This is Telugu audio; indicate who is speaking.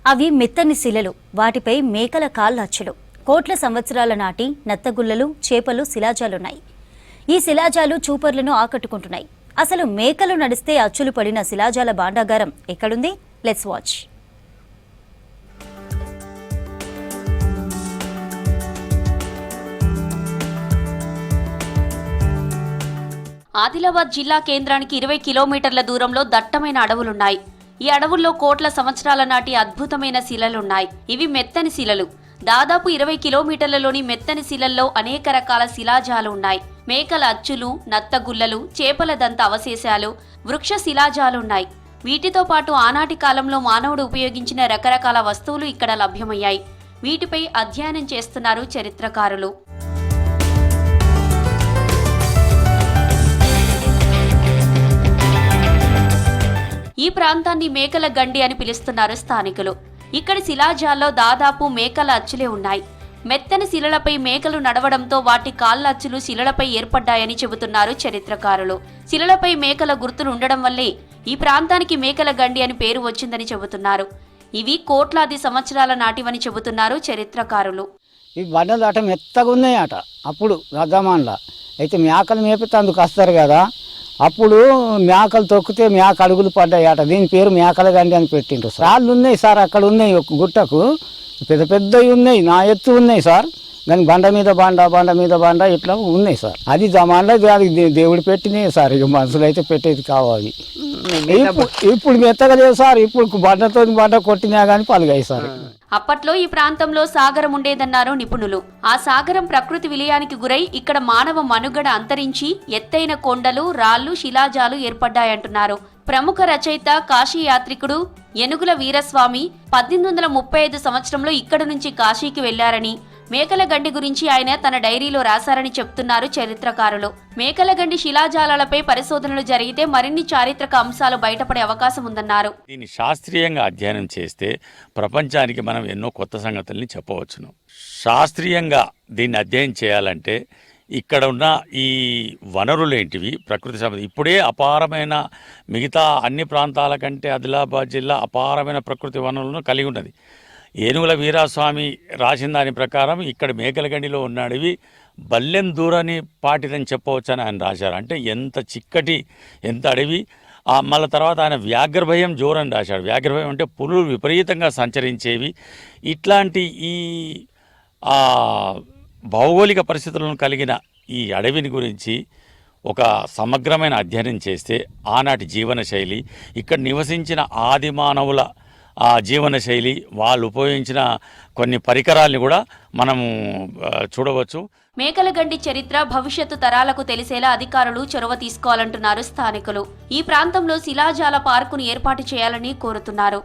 Speaker 1: అవి మెత్తని శిలలు, వాటిపై మేకల కాళ్ళ అచ్చులు. కోట్ల సంవత్సరాల నాటి నత్తగుల్లలు, చేపలు, శిలాజాలున్నాయి. ఈ శిలాజాలు చూపర్లను ఆకట్టుకుంటున్నాయి. అసలు మేకలు నడిస్తే అచ్చులు పడిన శిలాజాల భాండాగారం ఎక్కడుంది? Let's watch.
Speaker 2: ఆదిలాబాద్ జిల్లా కేంద్రానికి 20 కిలోమీటర్ల దూరంలో దట్టమైన అడవులున్నాయి. ఈ అడవుల్లో కోట్ల సంవత్సరాల నాటి అద్భుతమైన శిలలున్నాయి. ఇవి మెత్తని శిలలు. దాదాపు 20 కిలోమీటర్లలోని మెత్తని శిలల్లో అనేక రకాల శిలాజాలు ఉన్నాయి. మేకల అచ్చులు, నత్తగుల్లలు, చేపల దంత అవశేషాలు, వృక్ష శిలాజాలున్నాయి. వీటితో పాటు ఆనాటి కాలంలో మానవుడు ఉపయోగించిన రకరకాల వస్తువులు ఇక్కడ లభ్యమయ్యాయి. వీటిపై అధ్యయనం చేస్తున్నారు చరిత్రకారులు. ఈ ప్రాంతాన్ని మేకల గండి అని పిలుస్తున్నారు స్థానికులు. ఇక్కడి శిలాజాల్లో దాదాపు మేకల అచ్చులే ఉన్నాయి. మెత్తని శిలలపై మేకలు నడవడంతో వాటి కాళ్ళ అచ్చులు శిలలపై ఏర్పడ్డాయని చెబుతున్నారు చరిత్రకారులు. శిలలపై మేకల గుర్తులు ఉండడం వల్లే ఈ ప్రాంతానికి మేకల గండి అని పేరు వచ్చిందని చెబుతున్నారు. ఇవి కోట్లాది సంవత్సరాల నాటివని చెబుతున్నారు చరిత్రకారులు.
Speaker 3: ఈ బండలు అట మెత్తగా ఉన్నాయి అట. అప్పుడు రజమాన్లా అయితే మేకలు మేపితే అందుకు వస్తారు కదా, అప్పుడు మేకలు తొక్కితే మేక అడుగులు పడ్డాయి అట. దీని పేరు మేకల గండి అని పెట్టిండ్రు. రాళ్ళు ఉన్నాయి సార్, అక్కడ ఉన్నాయి. ఒక గుట్టకు పెద్ద పెద్దవి ఉన్నాయి, నా ఎత్తు ఉన్నాయి సార్. కానీ బండ మీద బండ ఇట్లా ఉన్నాయి సార్. అది జమాన్లో అది దేవుడు పెట్టినాయి సార్. ఇక మనుషులు అయితే పెట్టేది కావాలి. ఇప్పుడు మెత్తగా లేవు సార్. ఇప్పుడు బండతో బండ కొట్టినా కానీ పలుగాయి సార్.
Speaker 2: అప్పట్లో ఈ ప్రాంతంలో సాగరం ఉండేదన్నారు నిపుణులు. ఆ సాగరం ప్రకృతి విలయానికి గురై ఇక్కడ మానవ మనుగడ అంతరించి ఎత్తైన కొండలు, రాళ్లు, శిలాజాలు ఏర్పడ్డాయంటున్నారు. ప్రముఖ రచయిత, కాశీ యాత్రికుడు ఏనుగుల వీరస్వామి 1835 సంవత్సరంలో ఇక్కడి నుంచి కాశీకి వెళ్లారని, మేకల గండి గురించి ఆయన తన డైరీలో రాశారని చెప్తున్నారు చరిత్రకారులు. మేకల గండి శిలాజాలపై పరిశోధనలు జరిగితే మరిన్ని చారిత్రక అంశాలు బయటపడే అవకాశం ఉందన్నారు.
Speaker 4: దీన్ని శాస్త్రీయంగా అధ్యయనం చేస్తే ప్రపంచానికి మనం ఎన్నో కొత్త సంగతుల్ని చెప్పవచ్చును. శాస్త్రీయంగా దీన్ని అధ్యయనం చేయాలంటే ఇక్కడ ఉన్న ఈ వనరులేంటివి, ప్రకృతి సంపద ఇప్పుడే అపారమైన, మిగతా అన్ని ప్రాంతాల కంటే ఆదిలాబాద్ జిల్లా అపారమైన ప్రకృతి వనరులను కలిగి ఉన్నది. ఏనుగుల వీరాస్వామి రాసిన దాని ప్రకారం ఇక్కడ మేకలగండిలో ఉన్న అడవి బల్లెం దూరని పాటిదని చెప్పవచ్చని ఆయన రాశారు. అంటే ఎంత చిక్కటి, ఎంత అడవి. మళ్ళీ తర్వాత ఆయన వ్యాఘ్రభయం జోరని రాశాడు. వ్యాఘ్రభయం అంటే పులులు విపరీతంగా సంచరించేవి. ఇట్లాంటి ఈ భౌగోళిక పరిస్థితులను కలిగిన ఈ అడవిని గురించి ఒక సమగ్రమైన అధ్యయనం చేస్తే ఆనాటి జీవనశైలి, ఇక్కడ నివసించిన ఆది మానవుల ఆ జీవనశైలి, వాళ్ళు ఉపయోగించిన కొన్ని పరికరాల్ని కూడా మనము చూడవచ్చు.
Speaker 2: మేకలగండి చరిత్ర భవిష్యత్తు తరాలకు తెలిసేలా అధికారులు చొరవ తీసుకోవాలంటున్నారు స్థానికులు. ఈ ప్రాంతంలో శిలాజాల పార్కును ఏర్పాటు చేయాలని కోరుతున్నారు.